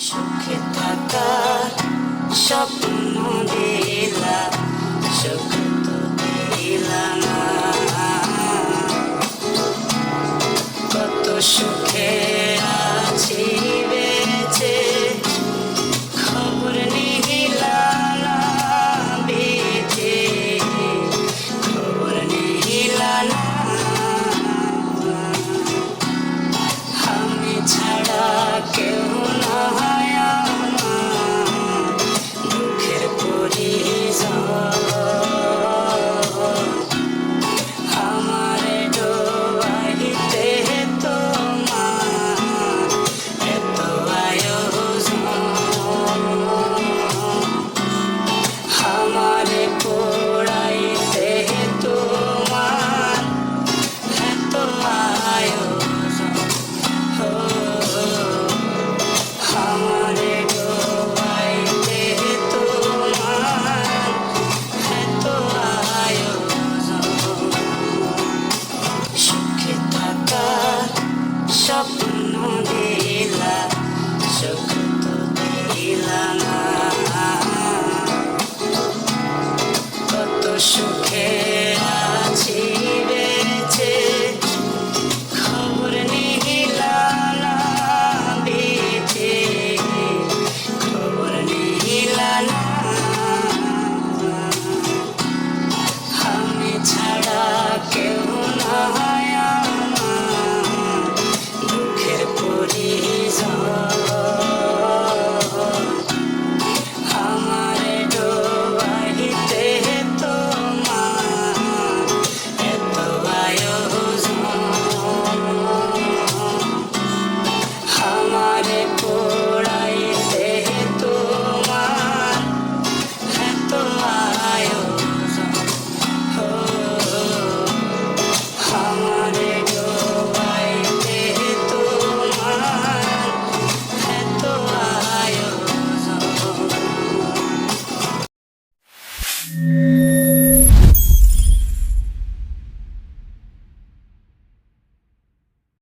সুখে থাকার স্বপ্ন দিলা, সুখ তো দিলা না। কত সুখে আছি বেঁচে, খবর নিহিলা না বেঁচে, খবর নিহিলা না। আমি ছাড়া কেউ নাই আমার, দুঃখের পরিজন। আমারে ডোবাইতে তোমার এত আয়োজন, আমারে পোড়াইতে তোমার এত আয়োজন। আমারে ডোবাইতে তোমার এত আয়োজন। সুখে থাকার স্বপ্ন দিলা, সুখ তো দিলা না। কত সুখে আছি বেঁচে, খবর নিহিলা না বেঁচে, খবর নিহিলা না। আমি ছাড়া কেউ নাই আমার, দুঃখের পরিজন। আমারে ডোবাইতে তোমার এত আয়োজন, আমারে পোড়াইতে তোমার এত আয়োজন। আমারে ডোবাইতে তোমার এত আয়োজন।